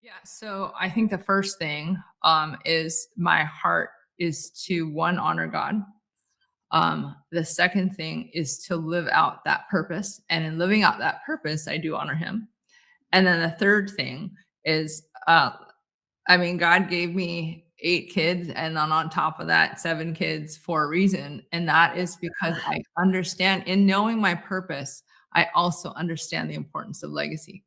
Yeah, so I think the first thing is my heart is to one, honor God. The second thing is to live out that purpose. And in living out that purpose, I do honor him. And then the third thing is, God gave me 8 kids, and then on top of that, 7 kids for a reason. And that is because I understand in knowing my purpose, I also understand the importance of legacy.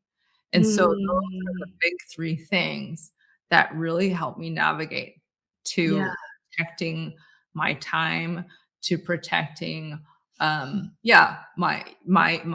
And so those are the Mm, big 3 things that really help me navigate yeah, to protecting my time, to protecting, my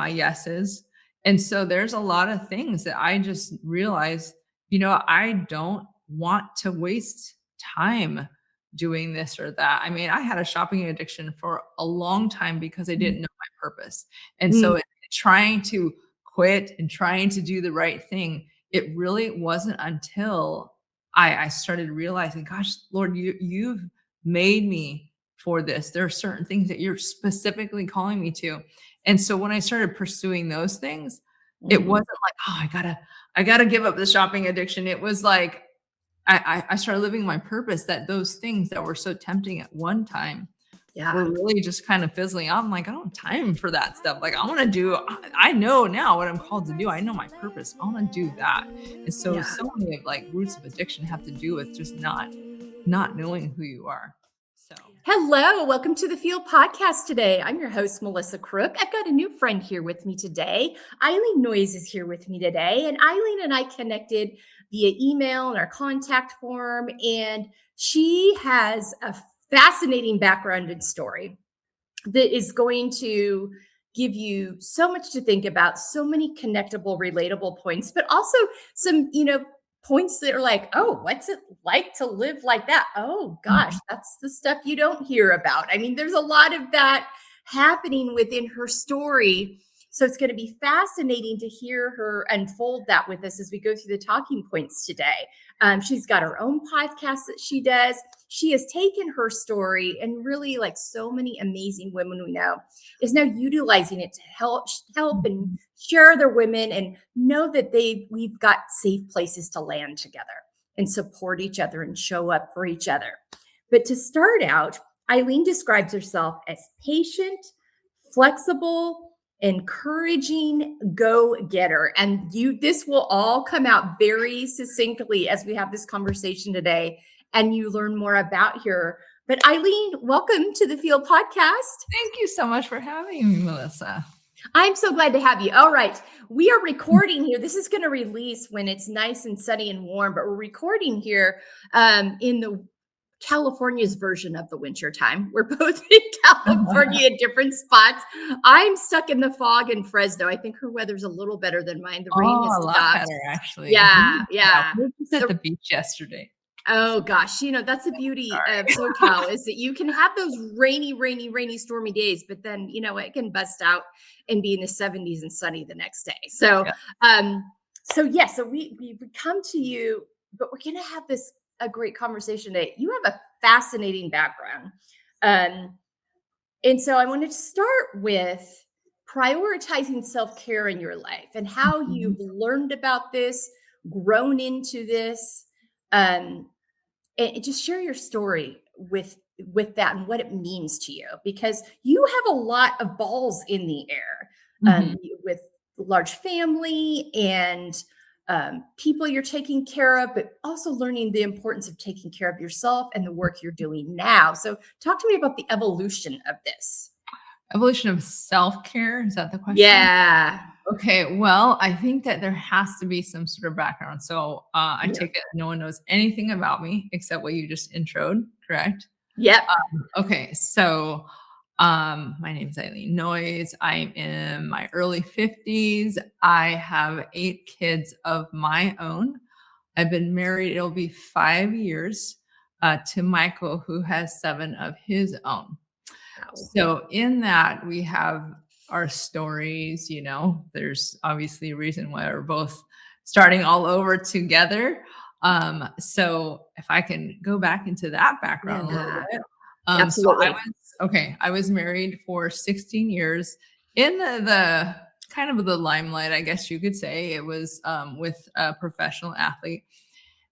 yeses. And so there's a lot of things that I just realized, I don't want to waste time doing this or that. I mean, I had a shopping addiction for a long time because I mm, didn't know my purpose. And mm, so trying to quit and trying to do the right thing, it really wasn't until I started realizing, gosh, Lord, you've made me for this. There are certain things that you're specifically calling me to. And so when I started pursuing those things, it mhm. wasn't like, oh, I gotta give up the shopping addiction. It was like I started living my purpose, that those things that were so tempting at one time Yeah, were really just kind of fizzling out. I'm like, I don't have time for that stuff. Like, I know now what I'm called to do. I know my purpose. I want to do that. And so, yeah. so many of like roots of addiction have to do with just not knowing who you are. So, Hello, welcome to the Field Podcast today. I'm your host, Melissa Crook. I've got a new friend here with me today. Eileen Noyes is here with me today, and Eileen and I connected via email and our contact form, and she has a fascinating background and story that is going to give you so much to think about, so many connectable, relatable points, but also some, points that are like, oh, what's it like to live like that? Oh gosh, mhm. that's the stuff you don't hear about. I mean, there's a lot of that happening within her story. So it's going to be fascinating to hear her unfold that with us as we go through the talking points today. She's got her own podcast that she does. She has taken her story and really, like so many amazing women we know, is now utilizing it to help and Mhm. share other women and know that we've got safe places to land together and support each other and show up for each other. But to start out, Eileen describes herself as patient, flexible, encouraging go-getter. And this will all come out very succinctly as we have this conversation today and you learn more about her. But Eileen, welcome to the Field Podcast. Thank you so much for having me, Melissa. I'm so glad to have you. All right. We are recording here. This is going to release when it's nice and sunny and warm, but we're recording here in the California's version of the winter time. We're both in California at different spots. I'm stuck in the fog in Fresno. I think her weather's a little better than mine. The rain Oh, has a lot stopped. better, actually. Yeah, yeah. We were just at The the beach yesterday. Oh gosh, that's the beauty of Sorry. SoCal is that you can have those rainy, stormy days, but then it can bust out and be in the 70s and sunny the next day. So, Yeah. um, so we come to you, but we're gonna have a great conversation today. You have a fascinating background, um, and so I wanted to start with prioritizing self-care in your life and how Mhm. you've learned about this, grown into this. Um, and just share your story with that and what it means to you because you have a lot of balls in the air Mhm. with large family and people you're taking care of, but also learning the importance of taking care of yourself and the work you're doing now. So talk to me about the evolution of this. Evolution of self-care, is that the question? Yeah. Okay, well, I think that there has to be some sort of background. So, I Yeah. take it no one knows anything about me except what you just introed, correct? Yep. Okay, so, my name is Eileen Noyes. I'm in my early 50s. I have 8 kids of my own. I've been married, it'll be 5 years, to Michael, who has 7 of his own. Wow. So in that, we have our stories, there's obviously a reason why we're both starting all over together. So if I can go back into that background a little Yeah. bit. So Absolutely. I was married for 16 years in the kind of the limelight, I guess you could say. It was with a professional athlete.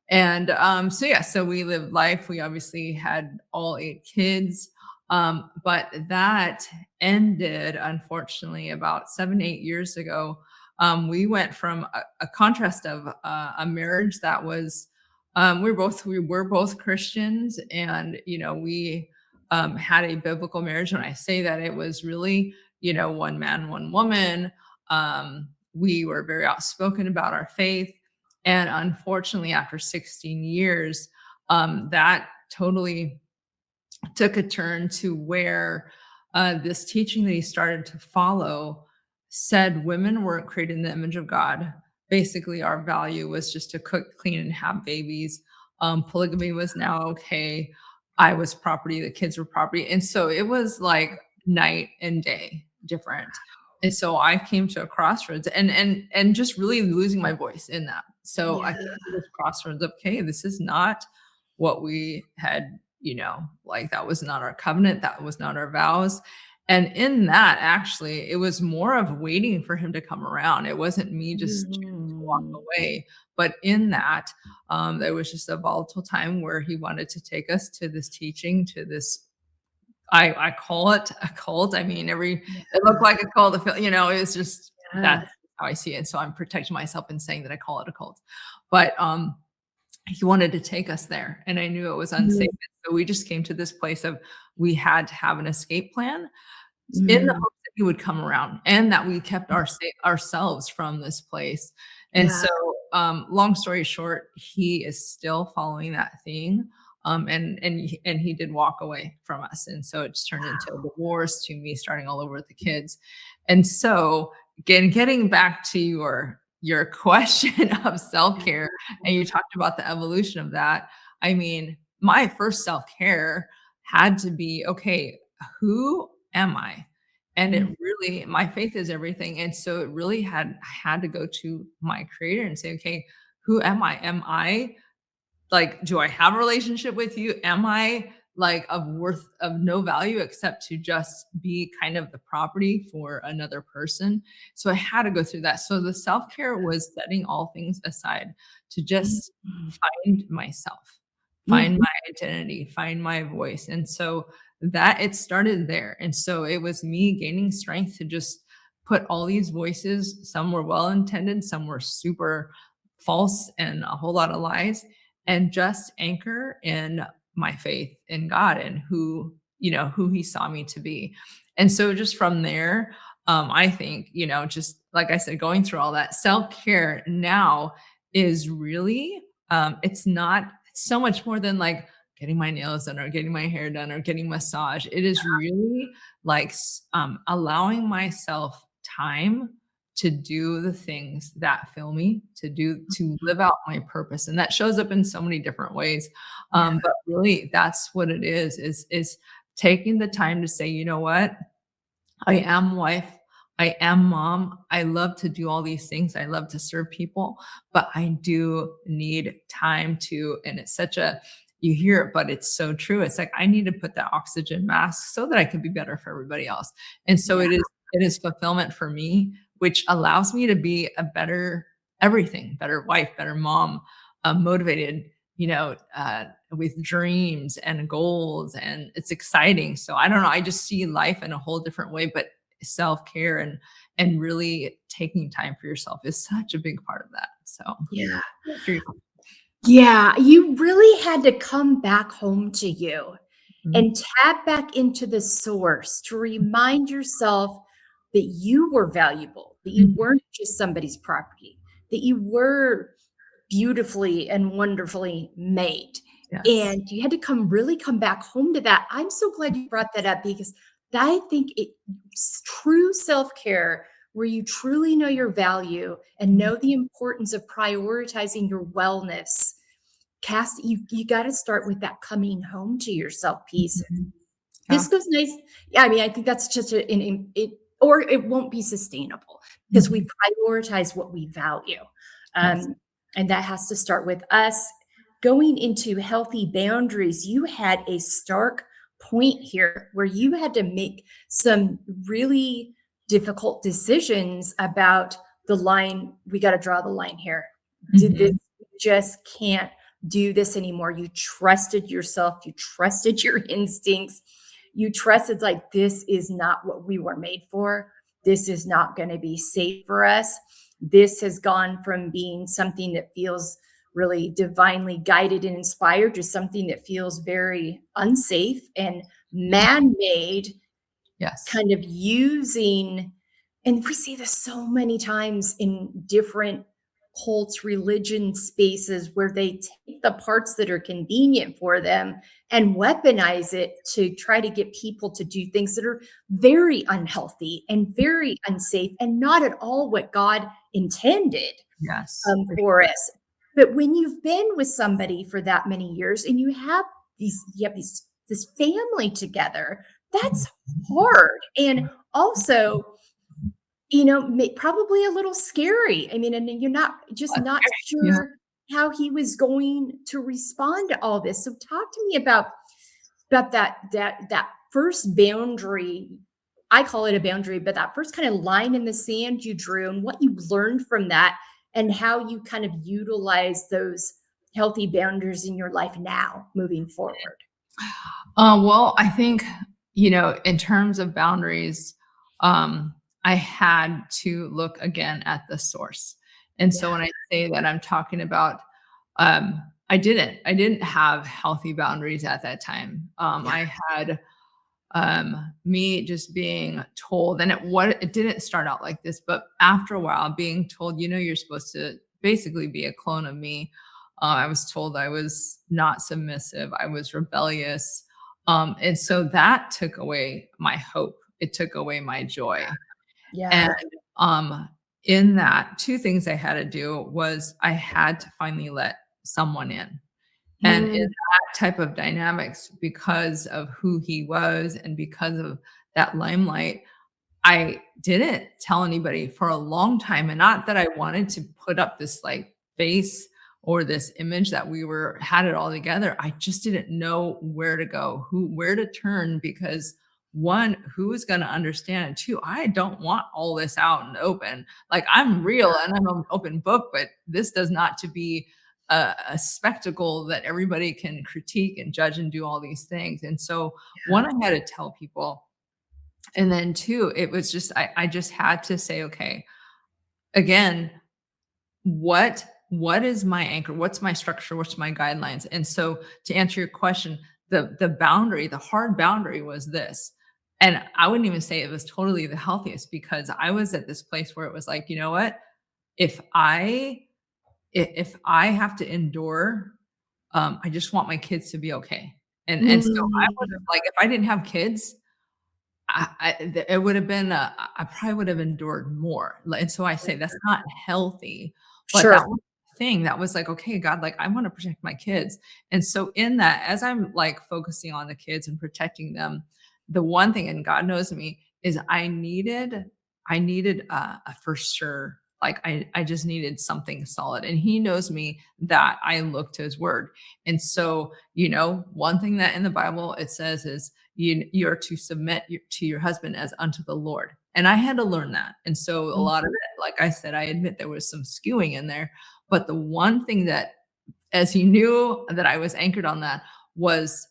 And so yeah, so we lived life. We obviously had all 8 kids. But that ended, unfortunately, about 7, 8 years ago. We went from a contrast of a marriage that was, we were both Christians, and we had a biblical marriage. When I say that, it was really one man, one woman. We were very outspoken about our faith, and unfortunately, after 16 years, that totally took a turn to where this teaching that he started to follow said women weren't created in the image of God. Basically, our value was just to cook, clean, and have babies. Polygamy was now okay. I was property, the kids were property. And so it was like night and day different. And so I came to a crossroads, and just really losing my voice in that. So I Yeah. came to this crossroads of, okay, this is not what we had, like that was not our covenant, that was not our vows. And in that, actually, it was more of waiting for him to come around. It wasn't me just choosing to walk Mhm. away. But in that, there was just a volatile time where he wanted to take us to this teaching, to this. I call it a cult. I mean, it looked like a cult. It was just Yeah. that's how I see it. So I'm protecting myself in saying that I call it a cult. But he wanted to take us there, and I knew it was unsafe. Mhm. So we just came to this place of we had to have an escape plan in the Mhm. hopes that he would come around and that we kept ourselves from this place. And Yeah. so, long story short, he is still following that thing. And he did walk away from us. And so it just turned into a divorce, to me starting all over with the kids. And so again, getting back to your question of self-care, and you talked about the evolution of that. I mean, my first self-care had to be, okay, who am I? And it Mhm. really, my faith is everything. And so it really I had to go to my creator and say, okay, who am I? Am I like, do I have a relationship with you? Am I like of no value except to just be kind of the property for another person? So I had to go through that. So the self-care was setting all things aside to just Mhm. find myself, find Mhm. my identity, find my voice. And so that it started there. And so it was me gaining strength to just put all these voices, some were well intended, some were super false and a whole lot of lies, and just anchor in my faith in God and who he saw me to be. And so just from there, I think, just like I said, going through all that self-care now is really, it's not it's so much more than like getting my nails done or getting my hair done or getting massage. It is really like allowing myself time to do the things that fill me, to live out my purpose. And that shows up in so many different ways. Yeah. But really that's what it is taking the time to say, you know what? I am wife. I am mom. I love to do all these things. I love to serve people, but I do need time to, and it's such a, you hear it, but it's so true. It's like, I need to put that oxygen mask so that I can be better for everybody else. And so Yeah. it is fulfillment for me, which allows me to be a better everything, better wife, better mom, motivated, with dreams and goals, and it's exciting. So I don't know, I just see life in a whole different way, but self-care and really taking time for yourself is such a big part of that. So Yeah. Sure. Yeah. You really had to come back home to you Mhm. and tap back into the source to remind yourself that you were valuable, that you Mhm. weren't just somebody's property, that you were beautifully and wonderfully made. Yes. And you had to come back home to that. I'm so glad you brought that up because I think it's true self-care where you truly know your value and Mhm. know the importance of prioritizing your wellness. You got to start with that coming home to yourself piece. Mhm. Yeah. This goes nice. Yeah, I mean, I think that's just or it won't be sustainable because we Mhm. prioritize what we value. Yes. Um, and that has to start with us going into healthy boundaries. You had a stark point here where you had to make some really difficult decisions about the line. We got to draw the line here. Did this Mhm. just can't do this anymore? You trusted yourself, you trusted your instincts, you trusted like this is not what we were made for. This is not going to be safe for us. This has gone from being something that feels really divinely guided and inspired to something that feels very unsafe and man-made, Yes. kind of using, and we see this so many times in different cults, religion spaces, where they take the parts that are convenient for them and weaponize it to try to get people to do things that are very unhealthy and very unsafe and not at all what God intended Yes. For for us. But when you've been with somebody for that many years and you have these this family together, that's hard. And also, probably a little scary. I mean, and you're not Yeah. sure how he was going to respond to all this. So talk to me about that first boundary. I call it a boundary, but that first kind of line in the sand you drew and what you learned from that and how you kind of utilize those healthy boundaries in your life now moving forward. Well, I think, in terms of boundaries, I had to look again at the source. And so Yeah. when I say that, I'm talking about, I didn't have healthy boundaries at that time. Yeah. I had me just being told, and it didn't start out like this, but after a while being told, you're supposed to basically be a clone of me. I was told I was not submissive, I was rebellious. And so that took away my hope, it took away my joy. And Yeah. um in that, two things I had to do was I had to finally let someone in. And in Mm, that type of dynamics, because of who he was and because of that limelight, I didn't tell anybody for a long time. And not that I wanted to put up this like face or this image that we had it all together. I just didn't know where to go, where to turn, because one, who is going to understand? And two, I don't want all this out and open. Like, I'm real and I'm an open book, but this does not to be a spectacle that everybody can critique and judge and do all these things. And so one, I had to tell people. And then two, it was just, I just had to say, okay, again, what is my anchor? What's my structure? What's my guidelines? And so to answer your question, the boundary, the hard boundary was this. And I wouldn't even say it was totally the healthiest, because I was at this place where it was like, you know what? If I have to endure, I just want my kids to be okay. And so I would have, mm, like, if I didn't have kids, it would have been, I probably would have endured more. And so I say that's not healthy, but that sure. was the thing that was like, okay, God, like, I want to protect my kids. And so in that, as I'm like focusing on the kids and protecting them, the one thing, and God knows me, is I needed a for sure. Like, I just needed something solid. And he knows me that I look to his word. And so, one thing that in the Bible it says is, you're to submit to your husband as unto the Lord. And I had to learn that. And so a lot of it, like I said, I admit there was some skewing in there. But the one thing that, as he knew that I was anchored on that, was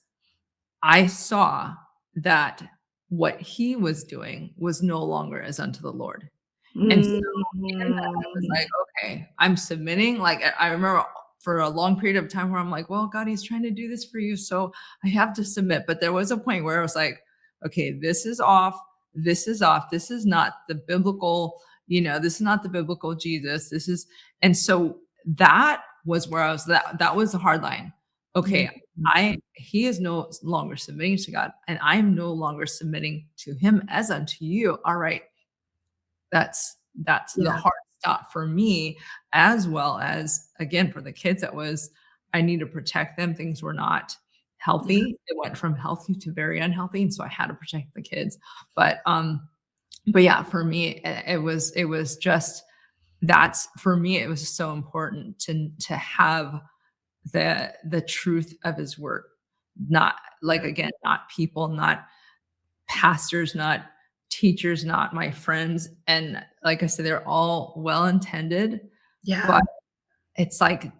I saw that what he was doing was no longer as unto the Lord. And so in that, I was Mm, like, "Okay, I'm submitting." Like, I remember for a long period of time where I'm like, "Well, God, he's trying to do this for you, so I have to submit." But there was a point where I was like, "Okay, this is off. This is off. This is not the biblical, this is not the biblical Jesus. This is." And so that was where I was, that was the hard line. mm, Okay, he is no longer submitting to God, and I'm no longer submitting to him as unto you. All right, that's the yeah, hard stop for me, as well as, again, for the kids. It was, I need to protect them. Things were not yeah, healthy. It went from healthy to very unhealthy, and so I had to protect the kids. But yeah, for me, it was just, that's for me, it was so important to have the truth of his word. Not, like, yeah, again, not people, not pastors, not teachers, not my friends. And like I said, they're all well-intended, Yeah. but it's like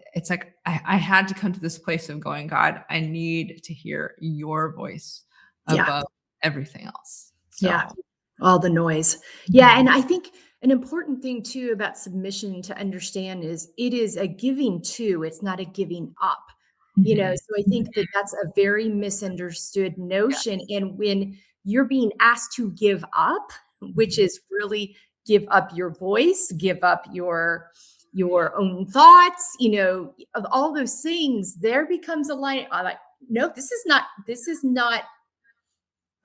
I had to come to this place of going, God, I need to hear your voice Yeah. above everything else. Yeah. So All the noise. Yeah, mhm, and I think an important thing too about submission to understand is it is a giving to, it's not a giving up. mhm, So I mhm, think that that's a very misunderstood yeah, notion. And when you're being asked to give up, which mhm, is really give up your voice, give up your own thoughts, of all those things, there becomes a line. I like, no, this is not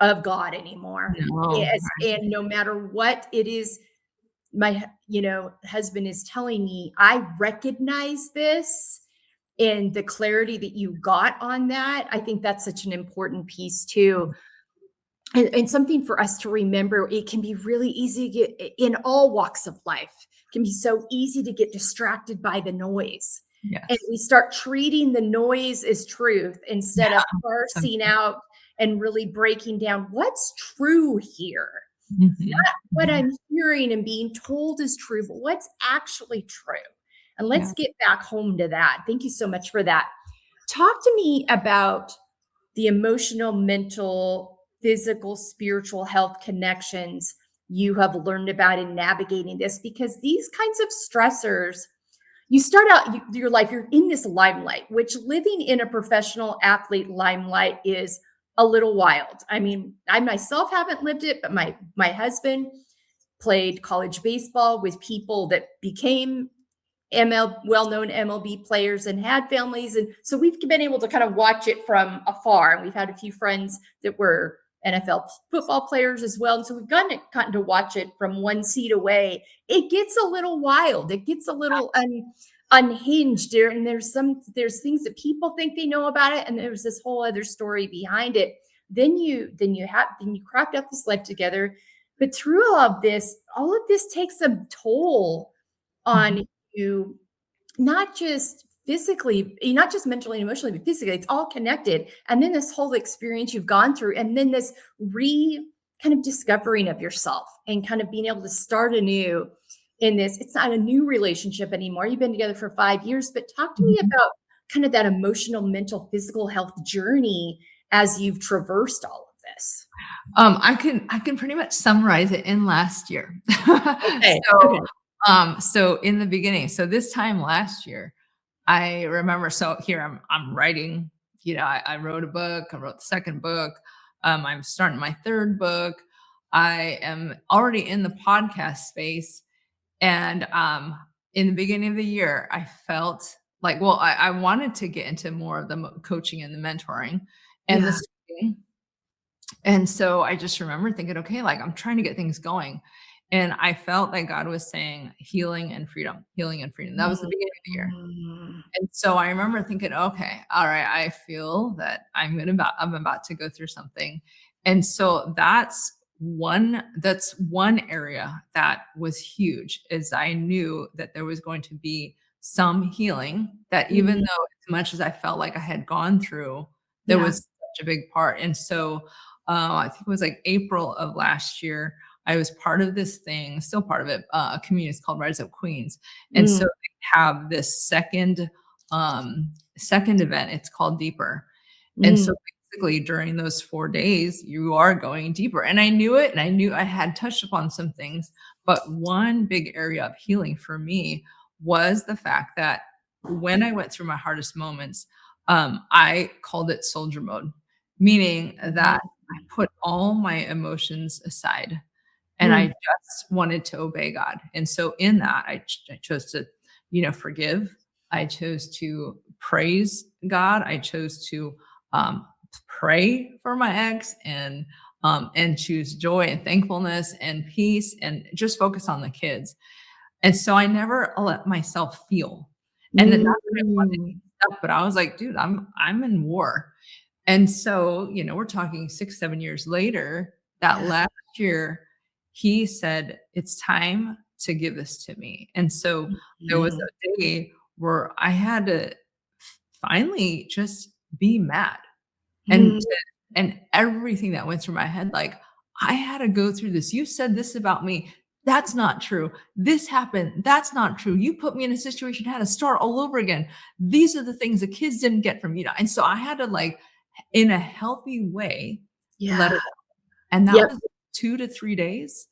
of God anymore. no, Yes, and no matter what it is my husband is telling me, I recognize this and the clarity that you got on that. I think that's such an important piece too. And something for us to remember, it can be really easy to get in all walks of life. It can be so easy to get distracted by the noise. And yes, we start treating the noise as truth instead of so parsing out and really breaking down what's true here. mhm, What mhm, I'm hearing and being told is true, but what's actually true? And let's yeah. get back home to that. Thank you so much for that. Talk to me about the emotional, mental, physical, spiritual health connections you have learned about in navigating this, because these kinds of stressors, you start out your life, you're in this limelight, which living in a professional athlete limelight is a little wild. I mean, I myself haven't lived it, but my husband played college baseball with people that became well-known MLB players and had families. And so we've been able to kind of watch it from afar. And we've had a few friends that were NFL football players as well. And so we've gotten to watch it from one seat away. It gets a little wild. It gets a little unhinged there. And there's things that people think they know about it. And there's this whole other story behind it. Then you craft out this life together. But through all of this takes a toll Mhm. on you, not just physically, not just mentally and emotionally, but physically. It's all connected. And then this whole experience you've gone through, and then this kind of discovering of yourself and kind of being able to start anew in this. It's not a new relationship anymore. You've been together for 5 years, but talk to me Mhm. about kind of that emotional, mental, physical health journey as you've traversed all of this. I can pretty much summarize it in last year. Okay. So, Okay. so in the beginning, so this time last year, I remember. So here I'm writing. I wrote a book. I wrote the second book. I'm starting my third book. I am already in the podcast space, and in the beginning of the year, I felt like, well, I wanted to get into more of the coaching and the mentoring and the Yeah. speaking. And so I just remember thinking, okay, like I'm trying to get things going. And I felt like God was saying healing and freedom, healing and freedom. That was the beginning of the year. Mm. And so I remember thinking, okay, all right, I feel that I'm about to go through something. And so that's one area that was huge, is I knew that there was going to be some healing, that even Mhm. though as much as I felt like I had gone through, there Yeah. was such a big part. And so I think it was like April of last year, I was part of this thing, still part of it, a community called Rise Up Queens. And so Mm. they have this second event. It's called Deeper. And Mm. so basically during those 4 days, you are going deeper. And I knew it, and I knew I had touched upon some things, but one big area of healing for me was the fact that when I went through my hardest moments, I called it soldier mode, meaning that I put all my emotions aside and I Mm. just wanted to obey God. And so in that, I chose to, forgive. I chose to praise God. I chose to um, pray for my ex, and choose joy and thankfulness and peace, and just focus on the kids. And so I never let myself feel. And then not that I wanted Mm. stuff, but I was like, dude, I'm in war. And so, we're talking 6, 7 years later, that Yeah. last year, he said, "It's time to give this to me." And so there was Mhm. a day where I had to finally just be mad, and Mm. and everything that went through my head, like, I had to go through this. You said this about me. That's not true. This happened. That's not true. You put me in a situation, I had to start all over again. These are the things the kids didn't get from you. And so I had to, like, in a healthy way, let Yeah. it, and that Yep. was 2 to 3 days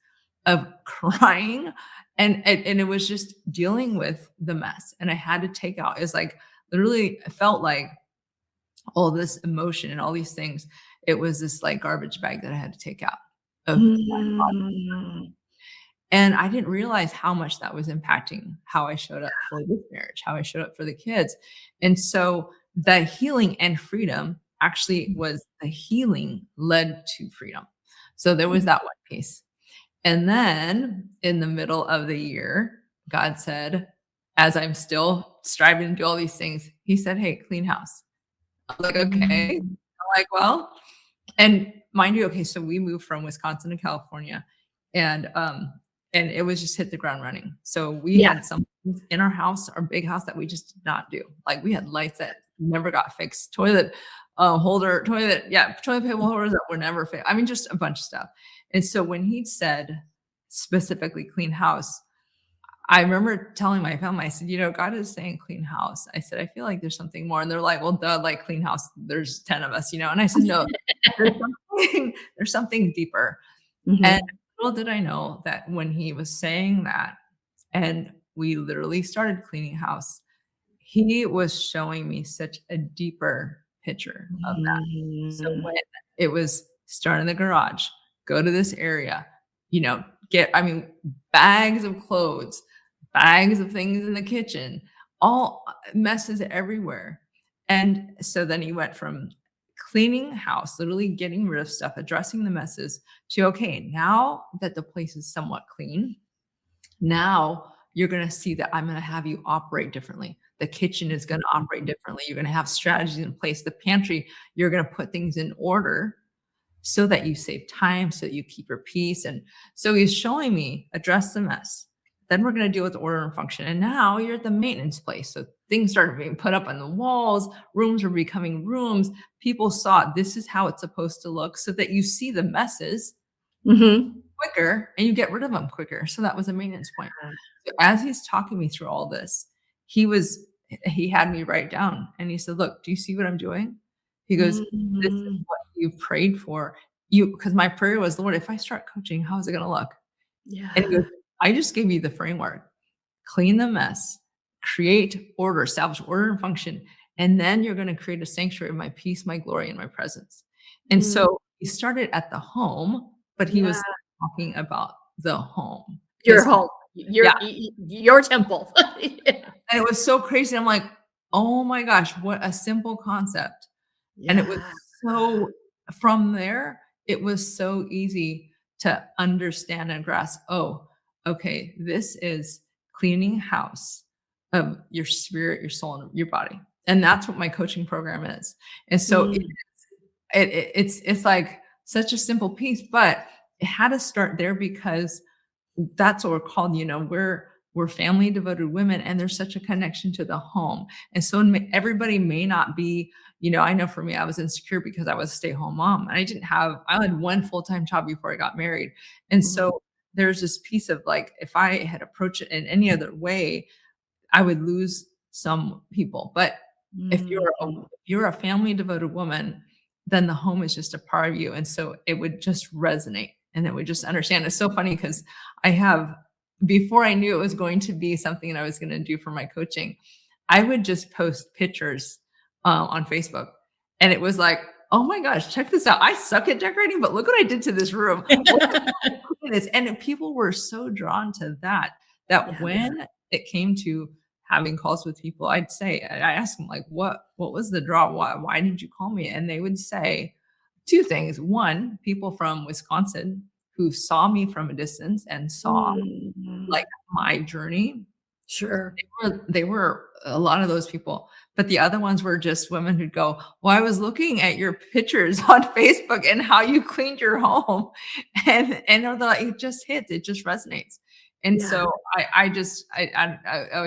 of crying, and it was just dealing with the mess, and I had to take out, it's like, literally, it felt like all this emotion and all these things, it was this, like, garbage bag that I had to take out of my body, Mm. and I didn't realize how much that was impacting how I showed up for this marriage, how I showed up for the kids, and so the healing and freedom actually was, the healing led to freedom. So there was that one piece. And then in the middle of the year, God said, as I'm still striving to do all these things, he said, "Hey, clean house." I'm like, "Okay." Mm. I'm like, "Well," and mind you, okay, so we moved from Wisconsin to California, and and it was just hit the ground running. So we Yeah. had some things in our house, our big house, that we just did not do. Like, we had lights that never got fixed, toilet toilet paper holders that were never fixed. I mean, just a bunch of stuff. And so when he said specifically clean house, I remember telling my family, I said, God is saying clean house. I said, I feel like there's something more. And they're like, well, duh, like, clean house, there's 10 of us, And I said, no, there's there's something deeper. And Mhm. little did I know that when he was saying that, and we literally started cleaning house, he was showing me such a deeper picture of that. So Mm. when it was start in the garage, go to this area, get, I mean, bags of clothes, bags of things in the kitchen, all messes everywhere. And so then he went from cleaning house, literally getting rid of stuff, addressing the messes, to, okay, now that the place is somewhat clean, now you're going to see that I'm going to have you operate differently. The kitchen is going to operate differently. You're going to have strategies in place. The pantry, you're going to put things in order so that you save time, so that you keep your peace. And so he's showing me, address the mess. Then we're going to deal with order and function. And now you're at the maintenance place. So things started being put up on the walls, rooms were becoming rooms. People saw this is how it's supposed to look, so that you see the messes Mhm. quicker and you get rid of them quicker. So that was a maintenance point. So as he's talking me through all this, he had me write down, and he said, "Look, do you see what I'm doing?" He goes, "This is Mhm. what you've prayed for." Because my prayer was, "Lord, if I start coaching, how is it going to look?" And he Yeah. goes, "I just gave you the framework. Clean the mess, create order, establish order and function, and then you're going to create a sanctuary of my peace, my glory, and my presence." And Mm. so he started at the home, but he Yeah. was talking about the home, Your his home. home, Yeah. your temple. And it was so crazy. I'm like, oh my gosh, what a simple concept. And it was Yeah. so, from there, it was so easy to understand and grasp, oh, okay, this is cleaning house of your spirit, your soul, and your body. And that's what my coaching program is. And so Mm. it's like such a simple piece, but it had to start there, because that's what we're called. We're family devoted women, and there's such a connection to the home. And so everybody may not be, I know for me, I was insecure because I was a stay-at-home mom, and I had one full-time job before I got married. And Mhm. so there's this piece of, like, if I had approached it in any other way, I would lose some people. But Mhm. if you're a family devoted woman, then the home is just a part of you. And so it would just resonate, and it would just understand. It's so funny because I have, before I knew it was going to be something that I was going to do for my coaching, I would just post pictures on Facebook. And it was like, oh my gosh, check this out. I suck at decorating, but look what I did to this room. Look at this. And people were so drawn to that, that Yeah. when it came to having calls with people, I asked them, like, what was the draw? Why did you call me? And they would say two things. One, people from Wisconsin who saw me from a distance and saw, Mhm. like, my journey. Sure. They were a lot of those people. But the other ones were just women who'd go, "Well, I was looking at your pictures on Facebook and how you cleaned your home." And they're like, it just hits, it just resonates. And Yeah. so I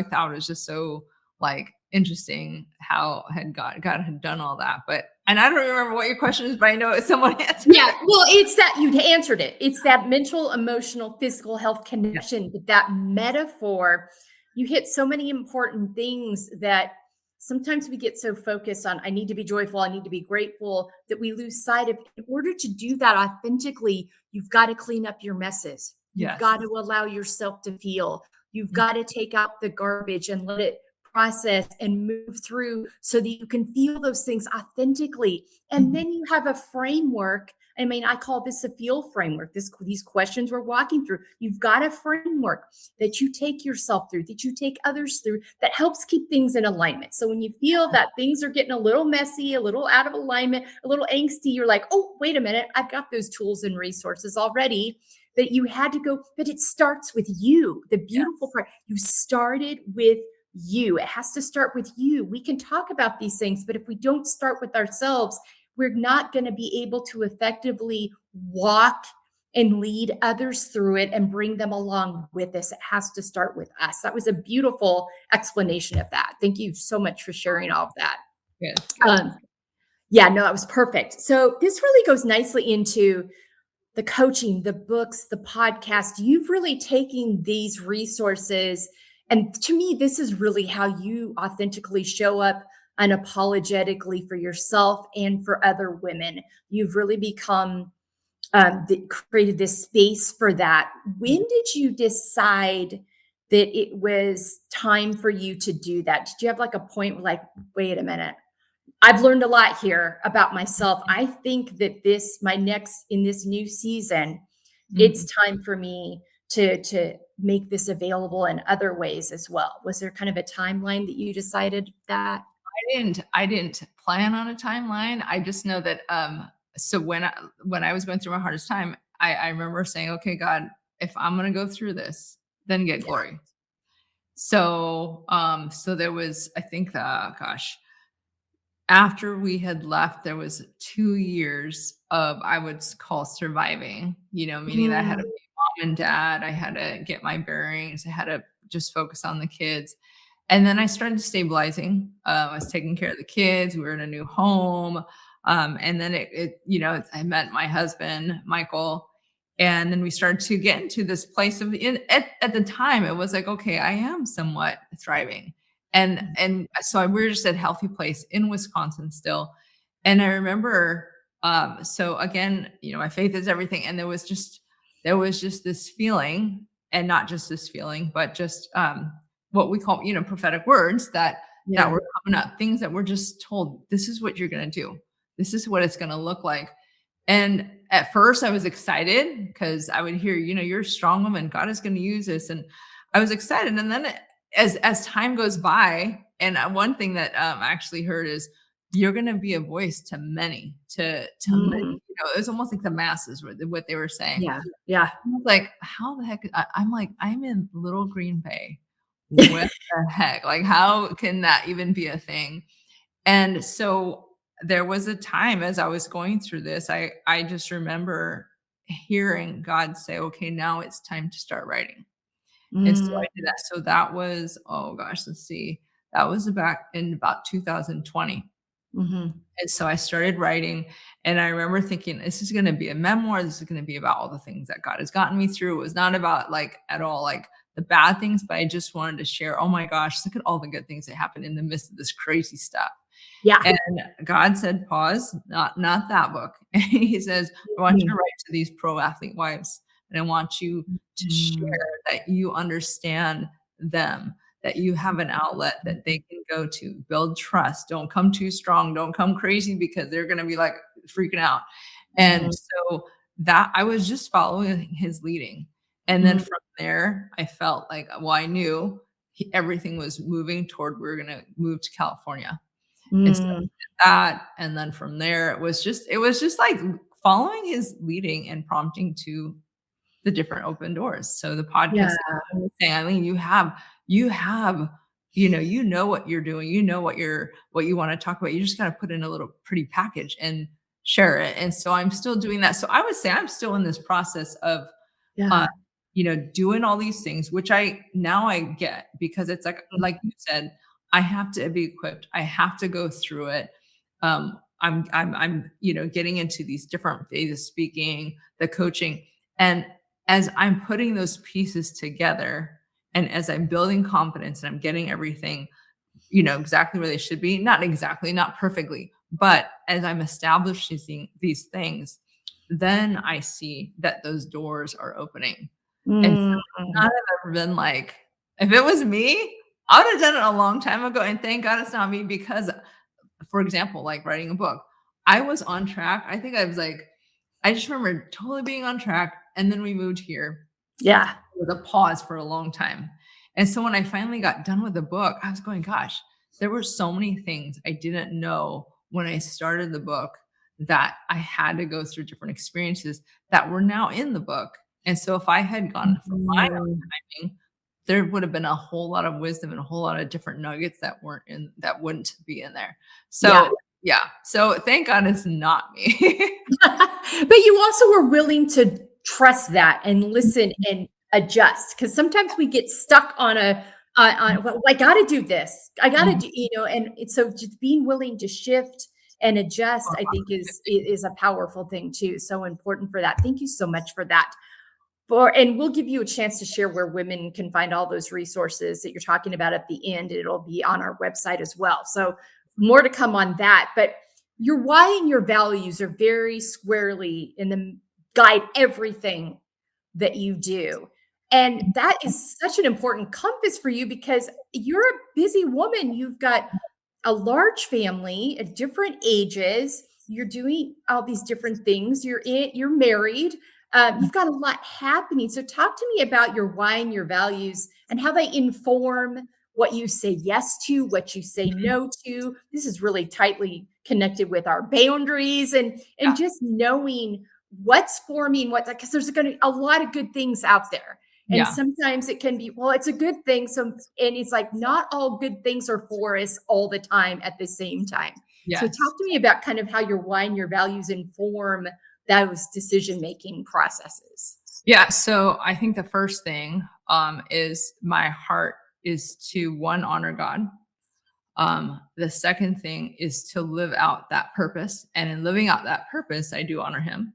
thought it was just so, like, interesting how God had done all that. And I don't remember what your question is, but I know someone answered Yeah, it. well, it's that you answered it. It's that mental, emotional, physical health Yeah. connection, but that metaphor, you hit so many important things that sometimes we get so focused on, I need to be joyful, I need to be grateful, that we lose sight of. In order to do that authentically, you've got to clean up your messes. You've Yes. got to allow yourself to feel. You've Mhm. got to take out the garbage and let it process and move through so that you can feel those things authentically. And Mhm. then you have a framework. I mean, I call this a feel framework. These questions we're walking through. You've got a framework that you take yourself through, that you take others through, that helps keep things in alignment. So when you feel that things are getting a little messy, a little out of alignment, a little angsty, you're like, oh, wait a minute, I've got those tools and resources already that you had to go. But it starts with you. The beautiful Yes. part, you started with you. It has to start with you. We can talk about these things, but if we don't start with ourselves, we're not going to be able to effectively walk and lead others through it and bring them along with us. It has to start with us. That was a beautiful explanation of that. Thank you so much for sharing all of that. Yes. Good. Um, yeah, no, that was perfect. So this really goes nicely into the coaching, the books, the podcast. You've really taken these resources. And to me, this is really how you authentically show up unapologetically for yourself and for other women. You've really become, created this space for that. When did you decide that it was time for you to do that? Did you have like a point where, like, wait a minute, I've learned a lot here about myself. I think that in this new season, it's Mhm. time for me to make this available in other ways as well. Was there kind of a timeline that you decided that? I didn't plan on a timeline. I just know that, so when I was going through my hardest time, I remember saying, "Okay, God, if I'm gonna go through this, then get Yeah. glory." So there was, I think, gosh, after we had left, there was 2 years of, I would call, surviving, meaning that I had to Mm, be mom and dad, I had to get my bearings, I had to just focus on the kids. And then I started stabilizing. I was taking care of the kids. We were in a new home. And then I met my husband, Michael. And then we started to get into this place at the time, it was like, okay, I am somewhat thriving. And so we were just at a healthy place in Wisconsin still. And I remember, so again, my faith is everything. And there was just this feeling, and not just this feeling, but just, what we call, prophetic words that yeah. were coming up, things that we're just told, this is what you're going to do. This is what it's going to look like. And at first I was excited because I would hear, you're a strong woman. God is going to use this. And I was excited. And then as time goes by, and one thing that, I actually heard is, you're going to be a voice to many, to many, Mm, it was almost like the masses were what they were saying. yeah. Yeah. I was like, how the heck? I'm like, I'm in Little Green Bay. What the heck? Like, how can that even be a thing? And so there was a time as I was going through this, I just remember hearing God say, okay, now it's time to start writing. And so I did Mm, that. So that was, oh gosh, let's see. That was back in about 2020. mhm, And so I started writing, and I remember thinking, this is going to be a memoir. This is going to be about all the things that God has gotten me through. It was not about, like, at all, like, the bad things, but I just wanted to share, oh my gosh, look at all the good things that happened in the midst of this crazy stuff. yeah. And God said, pause, not that book. And he says, I want you to Mhm, write to these pro athlete wives, and I want you to mm, share that you understand them, that you have an outlet that they can go to. Build trust. Don't come too strong. Don't come crazy, because they're gonna be like freaking out. And mhm, so that I was just following his leading. And then mm, from there, I felt like, well, I knew everything was moving toward, we were gonna move to California. And so mm, that, and then from there, it was just like following his leading and prompting to the different open doors. So the yeah. podcast, I was saying, Eileen, you have, you know what you're doing, what you want to talk about. You just got to put in a little pretty package and share it. And so I'm still doing that. So I would say I'm still in this process of, uh, Yeah. doing all these things, which I get, because it's like you said, I have to be equipped. I have to go through it. I'm getting into these different phases, speaking, the coaching. And as I'm putting those pieces together and as I'm building confidence and I'm getting everything, exactly where they should be, not exactly, not perfectly, but as I'm establishing these things, then I see that those doors are opening. And so Mm, not have ever been like, if it was me, I would have done it a long time ago. And thank God it's not me because, for example, like writing a book, I was on track. I think I was like, I just remember totally being on track. And then we moved here yeah. with a pause for a long time. And so when I finally got done with the book, I was going, gosh, there were so many things I didn't know when I started the book that I had to go through different experiences that were now in the book. And so if I had gone for my Mm, own timing, there would have been a whole lot of wisdom and a whole lot of different nuggets that wouldn't be in there. yeah. So yeah. So thank God it's not me. But you also were willing to trust that and listen and adjust, because sometimes we get stuck on well, I got to do this. I got to Mhm. do, and so just being willing to shift and adjust, I think is a powerful thing too. So important for that. Thank you so much for that. And we'll give you a chance to share where women can find all those resources that you're talking about at the end. It'll be on our website as well. So more to come on that. But your why and your values are very squarely in the guide everything that you do. And that is such an important compass for you because you're a busy woman. You've got a large family at different ages. You're doing all these different things. You're married. You've got a lot happening. So talk to me about your why and your values and how they inform what you say yes to, what you say no to. This is really tightly connected with our boundaries and Yeah. just knowing what's forming what, because there's going to be a lot of good things out there. And Yeah. sometimes it can be, well, it's a good thing. So, and it's like, not all good things are for us all the time at the same time. So talk Yes. to me about kind of how your why and your values inform those decision-making processes. Yeah. So I think the first thing is my heart is to one, honor God. The second thing is to live out that purpose. And in living out that purpose, I do honor him.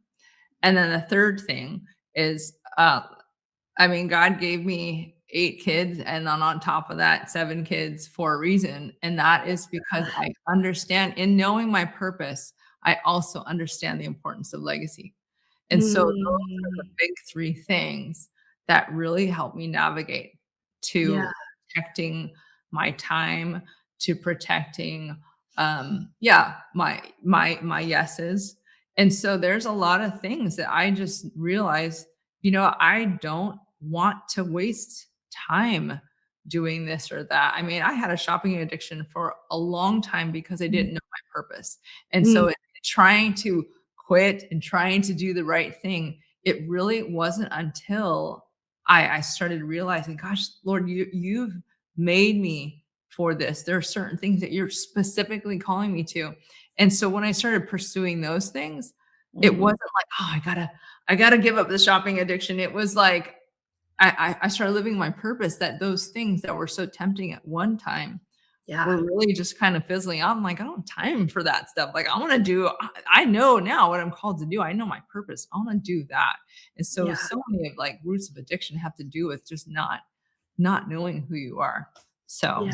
And then the third thing is, God gave me 8 kids and then on top of that, 7 kids for a reason. And that is because I understand in knowing my purpose, I also understand the importance of legacy. And so those are the Mm, big 3 things that really help me navigate yeah. to protecting my time, to protecting, my yeses. And so there's a lot of things that I just realized, I don't want to waste time doing this or that. I mean, I had a shopping addiction for a long time because I didn't know my purpose. And Mm, so trying to quit and trying to do the right thing, it really wasn't until I started realizing, gosh, Lord, you've made me for this. There are certain things that you're specifically calling me to. And so when I started pursuing those things, it mm, wasn't like, oh, I gotta give up the shopping addiction. It was like I started living my purpose, that those things that were so tempting at one time yeah. were really just kind of fizzling out. I'm like, I don't have time for that stuff. Like, I know now what I'm called to do. I know my purpose. I want to do that. And so, Yeah. so many of like roots of addiction have to do with just not knowing who you are. So, Yeah.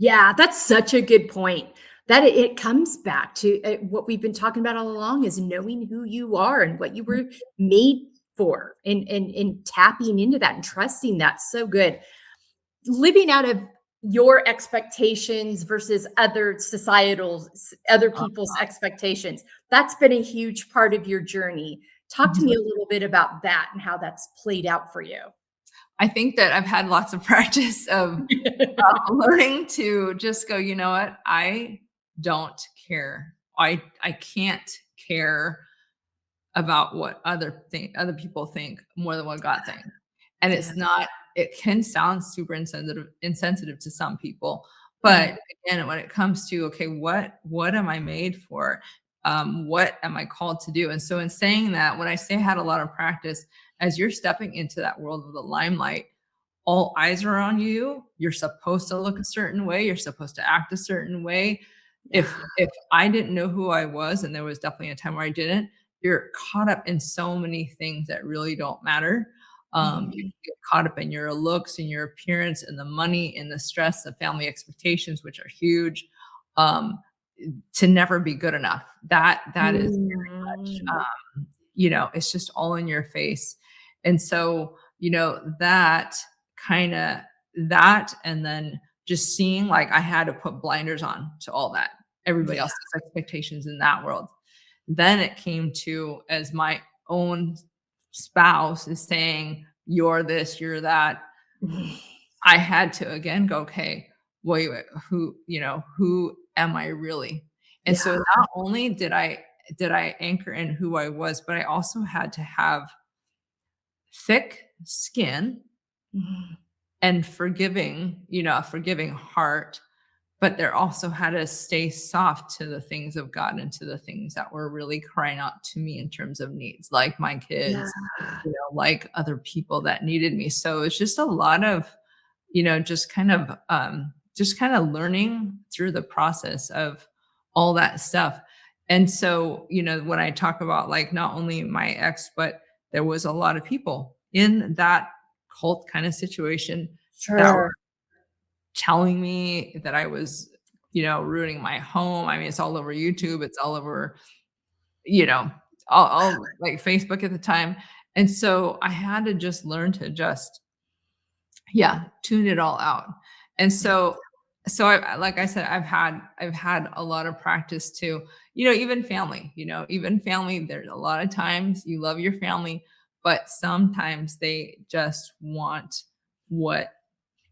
Yeah, that's such a good point. That it comes back to what we've been talking about all along is knowing who you are and what you were made for and tapping into that and trusting that. So good. Living out of your expectations versus other uh, people's expectations. That's been a huge part of your journey. Talk to me a little bit about that and how that's played out for you. I think that I've had lots of practice of learning to just go, you know what? I don't care. I can't care about what other people think more than what God thinks. And Yeah. it's not it can sound super insensitive to some people. Mm, But again, when it comes to okay, what am I made for? What am I called to do? And so in saying that, when I say I had a lot of practice, as you're stepping into that world of the limelight, all eyes are on you. You're supposed to look a certain way. You're supposed to act a certain way. Yeah. If I didn't know who I was, and there was definitely a time where I didn't, you're caught up in so many things that really don't matter. You Mhm. get caught up in your looks and your appearance and the money and the stress of family expectations, which are huge, um, to never be good enough. That is very much, Mm. it's just all in your face. And so, that kind of that, and then just seeing like I had to put blinders on to all that, everybody Yeah. else's expectations in that world. Then it came to as my own spouse is saying, you're this, you're that. I had to again go, okay, wait, who am I really? And so Yeah. not only did I anchor in who I was, but I also had to have thick skin Mhm. and a forgiving heart, but there also had to stay soft to the things of God and to the things that were really crying out to me in terms of needs, like my Yeah. kids, like other people that needed me. So it's just a lot of, just kind of learning through the process of all that stuff. And so, when I talk about like not only my ex, but there was a lot of people in that cult kind of situation that Sure. telling me that I was, ruining my home. I mean, it's all over YouTube. It's all over, you know, all like Facebook at the time. And so I had to just learn to just, yeah, tune it all out. And so like I said, I've had a lot of practice too, even family, there's a lot of times you love your family, but sometimes they just want what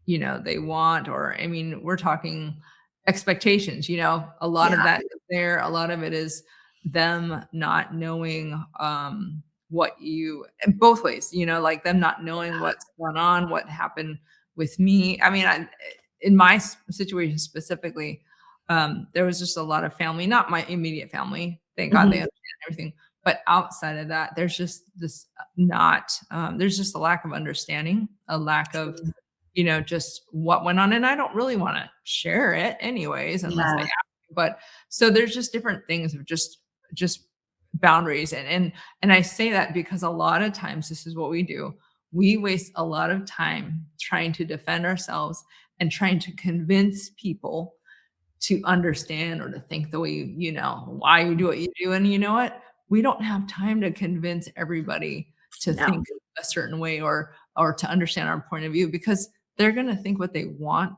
they want, or I mean, we're talking expectations, a lot of Yeah. that is there. A lot of it is them not knowing what you both ways, like them not knowing what's going on, what happened with me. I mean, in my situation specifically, there was just a lot of family, not my immediate family. Thank God they Mhm. understand everything. But outside of that, there's just this not, there's just a lack of understanding, a lack of True. just what went on. And I don't really want to share it anyways, unless they Yeah. ask me. But so there's just different things of just boundaries. And I say that because a lot of times this is what we do. We waste a lot of time trying to defend ourselves and trying to convince people to understand or to think the way why you do what you do. And you know what? We don't have time to convince everybody to No. think a certain way or to understand our point of view, because they're going to think what they want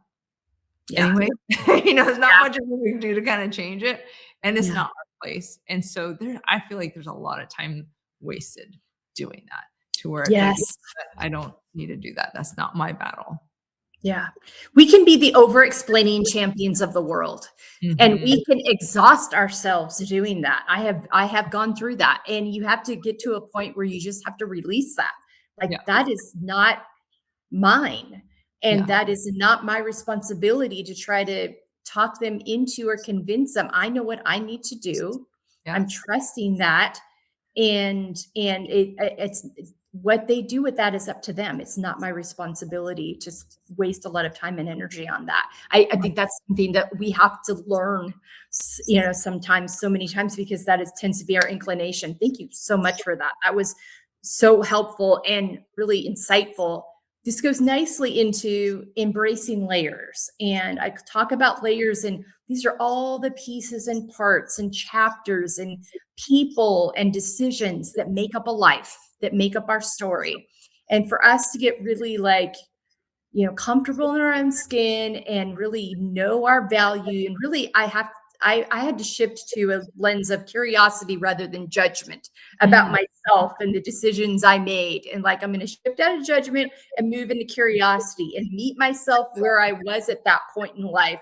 Yeah. anyway. There's not Yeah. much we can do to kind of change it, and it's Yeah. not our place. And so I feel like there's a lot of time wasted doing that, to where it's like, Yes. I don't need to do that. That's not my battle. Yeah. We can be the over-explaining champions of the world, and Mhm. we can exhaust ourselves doing that. I have gone through that, and you have to get to a point where you just have to release that. Like, Yeah. that is not mine, and Yeah. that is not my responsibility to try to talk them into or convince them. I know what I need to do. I'm Yes. trusting that, and it's what they do with that is up to them. It's not my responsibility to waste a lot of time and energy on that. I think that's something that we have to learn, sometimes, so many times, because that tends to be our inclination. Thank you so much for that. That was so helpful and really insightful. This goes nicely into embracing layers. And I talk about layers, and these are all the pieces and parts and chapters and people and decisions that make up a life, that make up our story. And for us to get really comfortable in our own skin and really know our value, and really I had to shift to a lens of curiosity rather than judgment about Mm. myself and the decisions I made. And like, I'm going to shift out of judgment and move into curiosity and meet myself where I was at that point in life,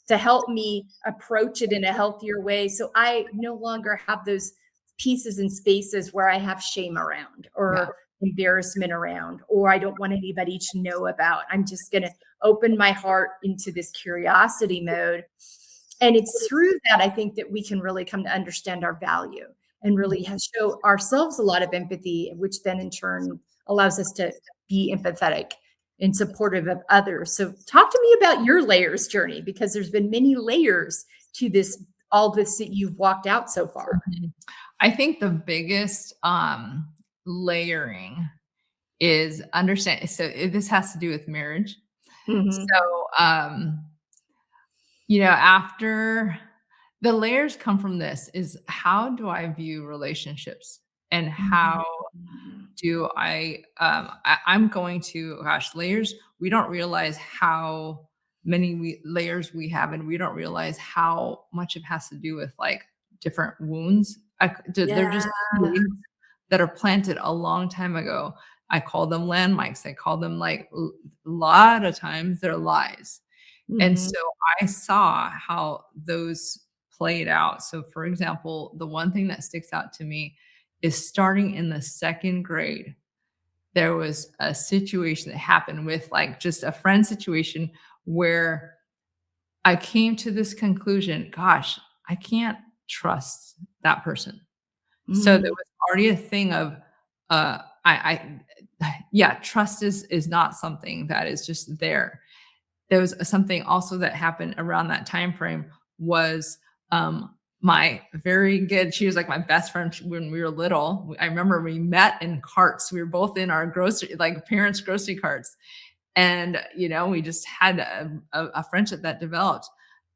to help me approach it in a healthier way. So I no longer have those pieces and spaces where I have shame around Yeah. or embarrassment around, or I don't want anybody to know about. I'm just going to open my heart into this curiosity mode. And it's through that, I think, that we can really come to understand our value and really show ourselves a lot of empathy, which then in turn allows us to be empathetic and supportive of others. So talk to me about your layers journey, because there's been many layers to this, all this that you've walked out so far. Mhm. I think the biggest layering is understand. So this has to do with marriage. Mhm. So, after the layers come from this is how do I view relationships and how Mhm. do I'm going to, gosh, layers, we don't realize how many layers we have, and we don't realize how much it has to do with like different wounds. They're Yeah. just seeds that are planted a long time ago. I call them landmarks. I call them like a lot of times they're lies. And Mhm. so I saw how those played out. So, for example, the one thing that sticks out to me is starting in the second grade, there was a situation that happened with like just a friend situation where I came to this conclusion, gosh, I can't trust that person. So there Mhm. was already a thing of yeah, trust is not something that is just there. There was something also that happened around that time frame was, my very good she was like my best friend when we were little. I remember we met in carts. We were both in our grocery like, parents' grocery carts, and, we just had a friendship that developed,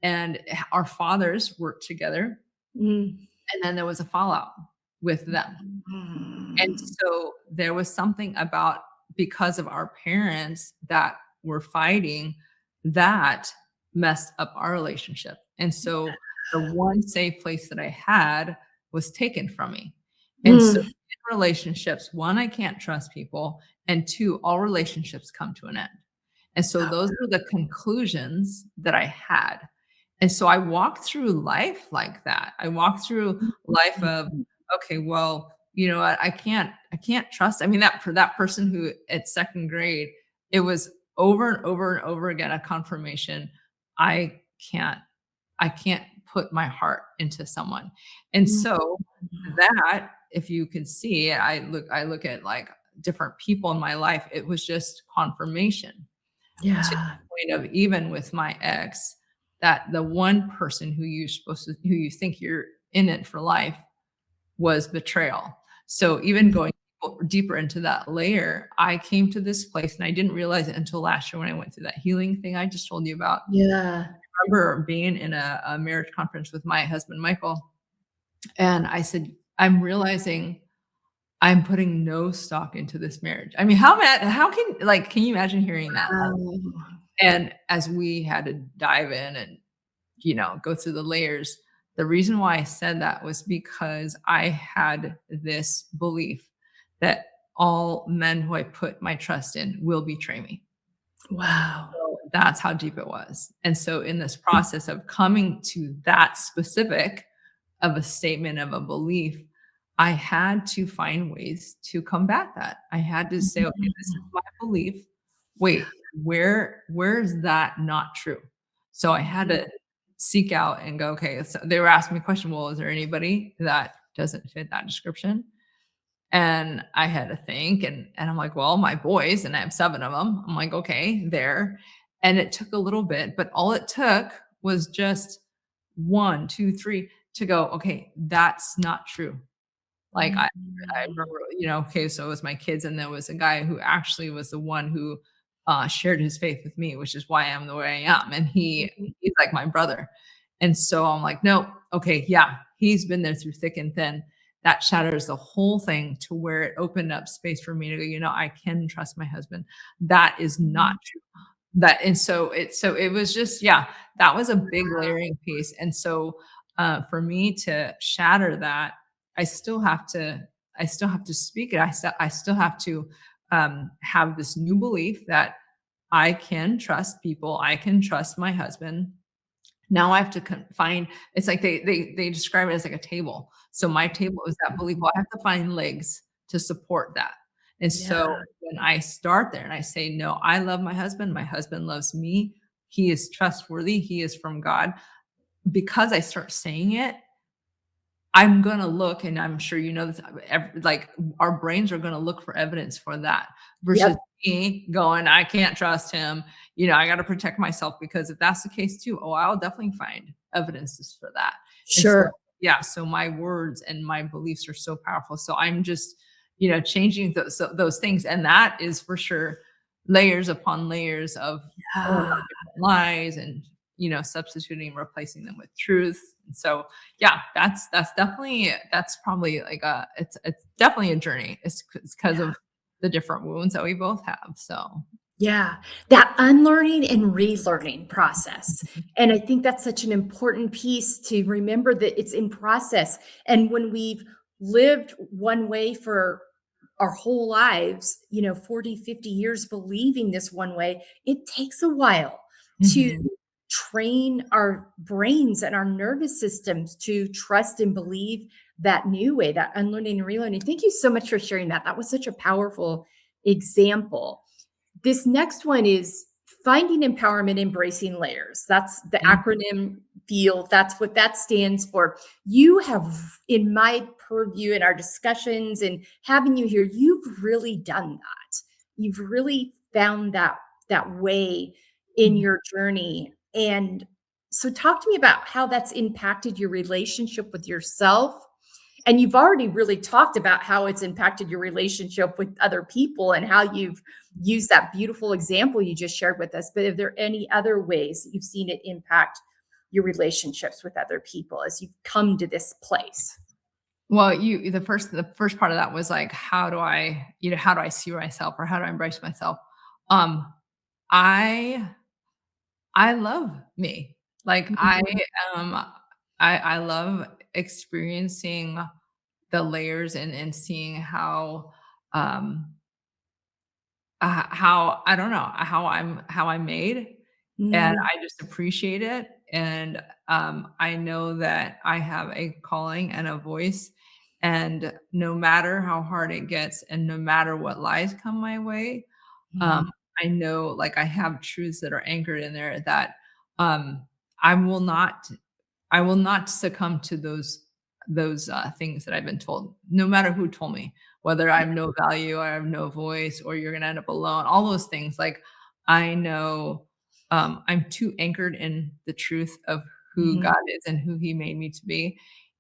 and our fathers worked together, Mhm. and then there was a fallout with them. And Mhm. so there was something about because of our parents that were fighting that messed up our relationship. And so the one safe place that I had was taken from me. And so Mm. in relationships, one, I can't trust people, and two, all relationships come to an end. And so those were the conclusions that I had. And so I walked through life like that. I walked through life of, okay, well, you know what? I can't trust. I mean, that for that person who at second grade, it was over and over and over again a confirmation. I can't, I can't put my heart into someone. And Mhm. so that, if you can see, I look at like different people in my life, it was just confirmation to Yeah. the point of even with my ex, that the one person who you think you're in it for life was betrayal. So even Mhm. going deeper into that layer, I came to this place and I didn't realize it until last year when I went through that healing thing I just told you about. Yeah. I remember being in a marriage conference with my husband, Michael, and I said, I'm realizing I'm putting no stock into this marriage. I mean, how can you imagine hearing that? And as we had to dive in and, go through the layers, the reason why I said that was because I had this belief that all men who I put my trust in will betray me. Wow. So that's how deep it was. And so in this process of coming to that specific of a statement of a belief, I had to find ways to combat that. I had to say, okay, this is my belief. Wait, where is that not true? So I had to seek out and go, okay, so they were asking me a question, well, is there anybody that doesn't fit that description? And I had to think and I'm like, well, my boys, and I have 7 of them. I'm like, okay, there. And it took a little bit, but all it took was just 1, 2, 3 to go, okay, that's not true. Like, I Mhm. remember, okay, so it was my kids, and there was a guy who actually was the one who, shared his faith with me, which is why I'm the way I am, and he's like my brother. And so I'm like, "No, okay, yeah, he's been there through thick and thin." That shatters the whole thing to where it opened up space for me to go, I can trust my husband. That is not true. That and so it was just, yeah, that was a big layering piece. And so, for me to shatter that, I still have to I still have to speak it. I still have to, have this new belief that I can trust people, I can trust my husband. Now I have to find, it's like they describe it as like a table. So my table is that belief. Well, I have to find legs to support that. And Yeah. so when I start there and I say, "No, I love my husband loves me, he is trustworthy, he is from God," because I start saying it, I'm gonna look, and I'm sure you know this, like, our brains are gonna look for evidence for that versus Yep. me going, "I can't trust him, you know, I gotta protect myself," because if that's the case too, oh, I'll definitely find evidences for that. And so, Sure. yeah, so my words and my beliefs are so powerful. So I'm just, you know, changing those things, and that is for sure layers upon layers of pulling Yeah. out different lies and, you know, substituting, replacing them with truth. And so, yeah, that's probably like it's definitely a journey. It's because Yeah. of the different wounds that we both have. So, Yeah, that unlearning and relearning process. And I think that's such an important piece to remember that it's in process. And when we've lived one way for our whole lives, 40, 50 years believing this one way, it takes a while to mhm. train our brains and our nervous systems to trust and believe that new way, that unlearning and relearning. Thank you so much for sharing that. That was such a powerful example. This next one is finding empowerment, embracing layers. That's the Mhm. acronym field. That's what that stands for. You have, in my purview, in our discussions and having you here, you've really done that. You've really found that way in Mhm. your journey. And so talk to me about how that's impacted your relationship with yourself. And you've already really talked about how it's impacted your relationship with other people and how you've used that beautiful example you just shared with us. But are there any other ways that you've seen it impact your relationships with other people as you've come to this place? Well, the first part of that was like, how do I, you know, how do I see myself or how do I embrace myself? Um, I I love me. Like Mhm, um I love experiencing the layers and seeing um how I don't know, how I'm made, and mm, I just appreciate it, and, I know that I have a calling and a voice, and no matter how hard it gets and no matter what lies come my way, um, mhm. I know, like, I have truths that are anchored in there that, um, I will not I will not succumb to those things that I've been told, no matter who told me, whether I have no value or I have no voice or you're gonna end up alone, all those things. Like, I know, I'm too anchored in the truth of who Mhm. God is and who He made me to be,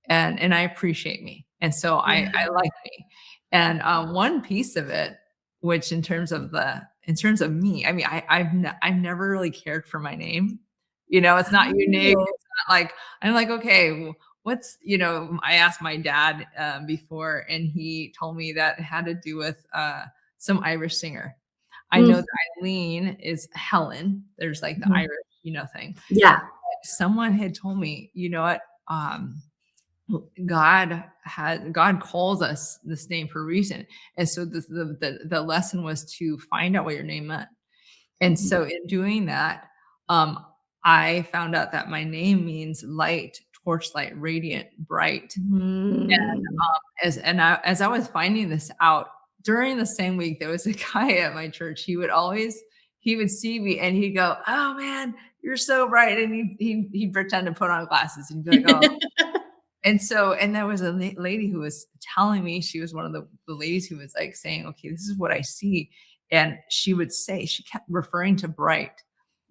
and I appreciate me, and so I Yeah. like me. And, one piece of it, which in terms of me, I mean, I've never really cared for my name. You know, it's not unique. Oh. It's not like I'm like, "Okay, what's," you know, I asked my dad, before, and he told me that it had to do with, some Irish singer. I know Mm, that Eileen is Helen. There's, like, the mhm. Irish, you know, thing. Yeah. Someone had told me, "You know what? God calls us this name for a reason." And so the lesson was to find out what your name meant. And Mhm. so in doing that, um, I found out that my name means light, torchlight, radiant, bright. Mm. As I was finding this out, during the same week, there was a guy at my church. He would see me and he'd go, "Oh man, you're so bright." And he'd pretend to put on glasses and he'd be like, "Oh." And there was a lady who was telling me, she was one of the ladies who was like saying, "Okay, this is what I see." And she kept referring to bright.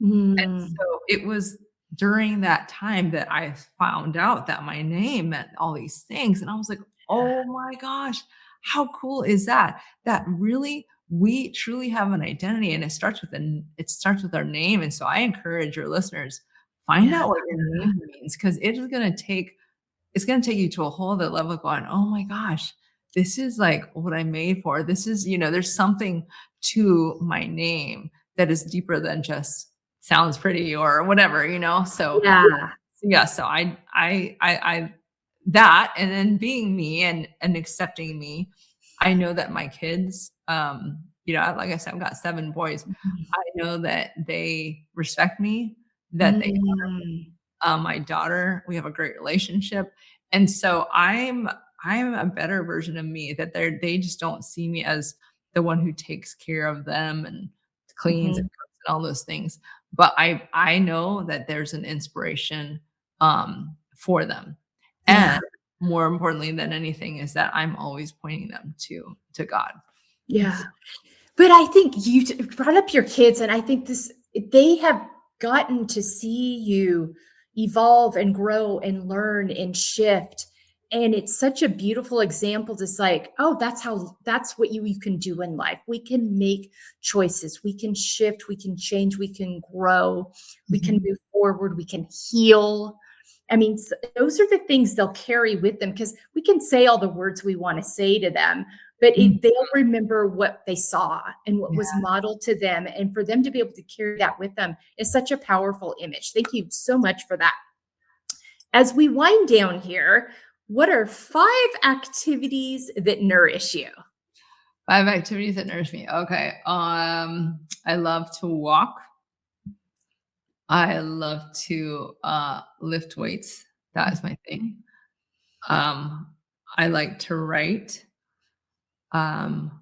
And Mm. so it was during that time that I found out that my name meant all these things, and I was like, "Oh my gosh, how cool is that?" That really we truly have an identity, and it starts with our name, and so I encourage your listeners, find Yeah. out what your name means, 'cause it's gonna take you to a whole other level going, "Oh my gosh, this is like what I'm made for. This is," you know, there's something to my name that is deeper than just sounds pretty or whatever, you know? So, Yeah. yeah, so I that and then being me and accepting me, I know that my kids, you know, like I said, I've got 7 boys. Mhm. I know that they respect me, that they Mm. my daughter, we have a great relationship, and so I'm a better version of me that they just don't see me as the one who takes care of them and cleans and Mhm. cooks and all those things, but I know that there's an inspiration, for them, and Yeah. more importantly than anything is that I'm always pointing them to God. Yeah. But I think you brought up your kids, and I think they have gotten to see you evolve and grow and learn and shift. And it's such a beautiful example. Just like, oh, that's what you can do in life. We can make choices, we can shift, we can change, we can grow, we can move forward, we can heal. I mean, those are the things they'll carry with them, because we can say all the words we want to say to them, but Mhm. they'll remember what they saw and what was Yeah. modeled to them. And for them to be able to carry that with them is such a powerful image. Thank you so much for that. As we wind down here, what are 5 activities that nourish you? 5 activities that nourish me. Okay. I love to walk. I love to lift weights. That is my thing. I like to write. Um,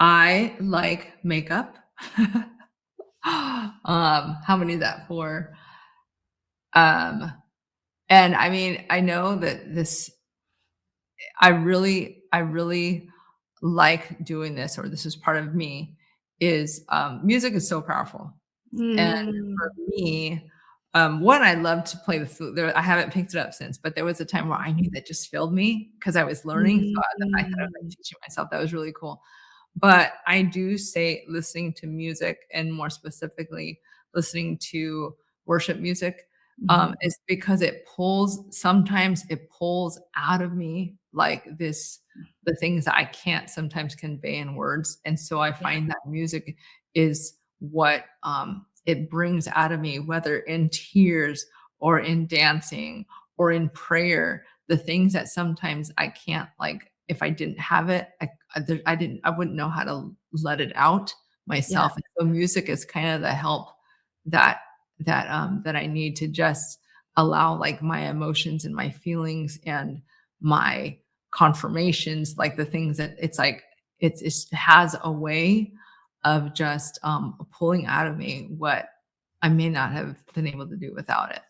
I like makeup. How many is that for? Um, and I mean, I know that I really like doing this, or this is part of me, is music is so powerful. And for Mm, me, one, I love to play the flute. I haven't picked it up since, but there was a time where I knew that just filled me because I was learning. So the fact that I was like mm, teaching myself, that was really cool. But I do say listening to music, and more specifically, listening to worship music, mhm. is because sometimes it pulls out of me like the things that I can't sometimes convey in words. And so I Yeah, find that music is what it brings out of me, whether in tears or in dancing or in prayer, the things that sometimes I can't, like, if I didn't have it, I wouldn't know how to let it out yeah, myself. And so music is kind of the help that that I need to just allow, like, my emotions and my feelings and my confirmations, like the things that it's like it has a way of just pulling out of me what I may not have been able to do without it.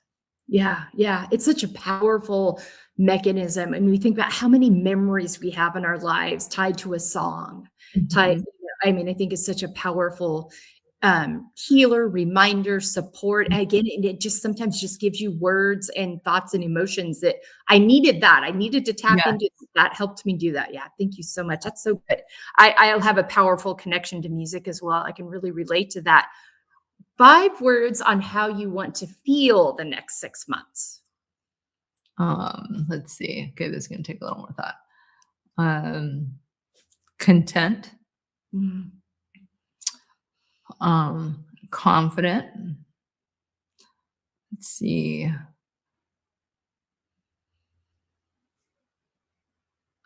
yeah, yeah. It's such a powerful mechanism. And we think about how many memories we have in our lives tied to a song. Mhm. I mean, I think it's such a powerful healer, reminder, support. Again, and it just sometimes just gives you words and thoughts and emotions that I needed that. I needed to tap Yeah. into that. Helped me do that. Yeah. Thank you so much. That's so good. I'll have a powerful connection to music as well. I can really relate to that. 5 words on how you want to feel the next 6 months. Let's see. Okay, this is gonna take a little more thought. Um, content, Mm. confident. Let's see.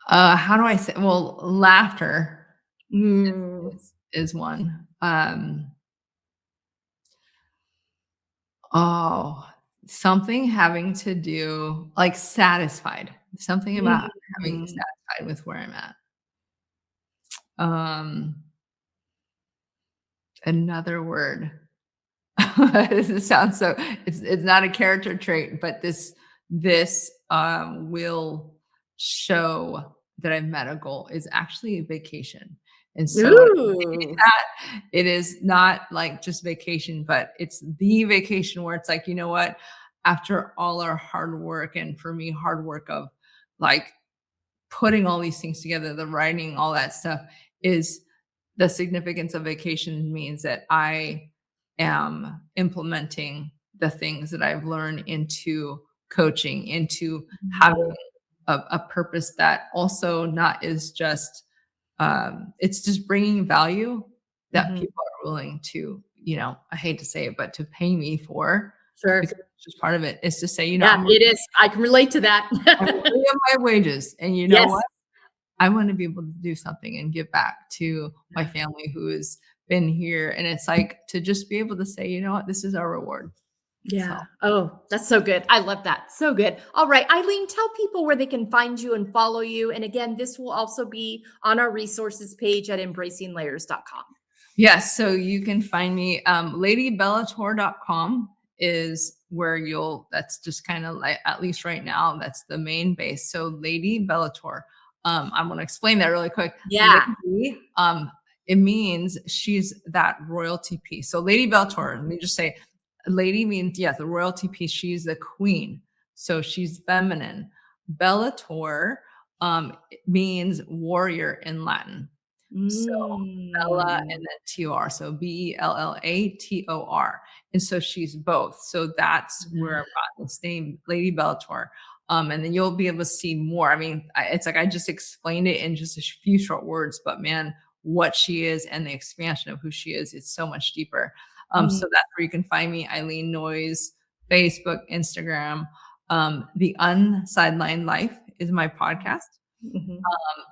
How do I say? Well, laughter Mm. is one. Oh, something having to do, like, satisfied. Something about having Mhm. satisfied with where I'm at. Um, Another word. This sounds so, it's not a character trait, but this will show that I've met a goal, is actually a vacation. And so when I say Ooh. that, it is not like just vacation, but it's the vacation where it's like, you know what? After all our hard work, and for me, hard work of, like, putting all these things together, the writing, all that stuff, is the significance of vacation means that I am implementing the things that I've learned into coaching, into having a purpose that also not is just it's just bringing value that Mhm. people are willing to, I hate to say it, but to pay me for, Sure. because it's just part of it, is to say, Yeah, it is. I can relate to that. I'm worthy of my wages, and you know Yes. what? I want to be able to do something and give back to my family who has been here. And it's like to just be able to say, you know what, this is our reward. So, Yeah. Oh, that's so good. I love that. So good. All right, Eileen, tell people where they can find you and follow you. And again, this will also be on our resources page at embracinglayers.com. yes, so you can find me. LadyBellator.com is where that's just kind of like, at least right now, that's the main base. So Lady Bellator, I'm going to explain that really quick. Yeah. Lady, it means she's that royalty piece. So Lady Bellator, let me just say, lady means, yeah, the royalty piece. She's the queen. So she's feminine. Bellator means warrior in Latin. So Bella and Mm. then Tor. So Bellator. And so she's both. So that's where I've gotten this name, Lady Bellator. And then you'll be able to see more. I mean, it's like I just explained it in just a few short words, but man, what she is and the expansion of who she is, it's so much deeper. Mm. So that's where you can find me, Eileen Noyes, Facebook, Instagram. The Unsidelined Life is my podcast. Mhm.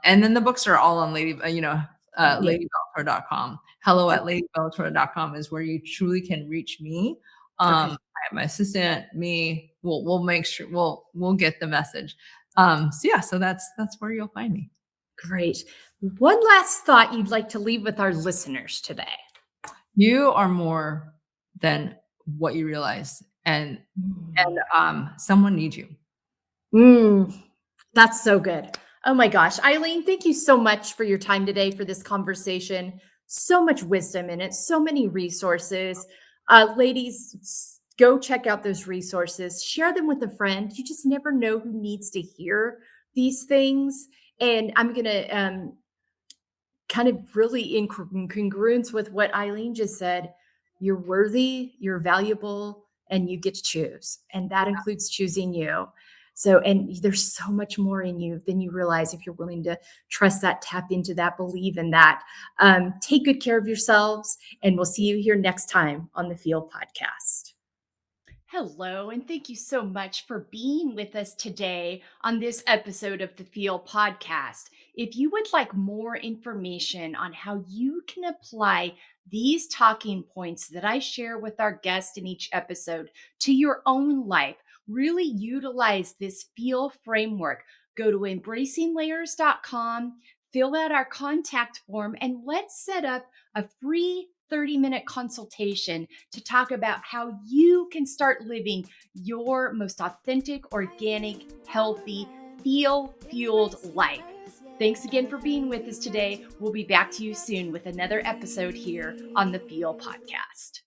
And then the books are all on Yeah. ladybellator.com. Hello at ladybellator.com is where you truly can reach me. Okay. I have my assistant, me, we'll make sure we'll get the message. So that's where you'll find me. Great. One last thought you'd like to leave with our listeners today. You are more than what you realize. And someone needs you. That's so good. Oh my gosh. Eileen, thank you so much for your time today for this conversation. So much wisdom in it, so many resources. Ladies, go check out those resources, share them with a friend. You just never know who needs to hear these things. And I'm going to kind of really in congruence with what Eileen just said. You're worthy, you're valuable, and you get to choose. And that includes choosing you. So, and there's so much more in you than you realize if you're willing to trust that, tap into that, believe in that. Take good care of yourselves, and we'll see you here next time on the Feel Podcast. Hello, and thank you so much for being with us today on this episode of the Feel Podcast. If you would like more information on how you can apply these talking points that I share with our guests in each episode to your own life, really utilize this Feel framework, go to embracinglayers.com, fill out our contact form, and let's set up a free 30-minute consultation to talk about how you can start living your most authentic, organic, healthy, feel-fueled life. Thanks again for being with us today. We'll be back to you soon with another episode here on the Feel Podcast.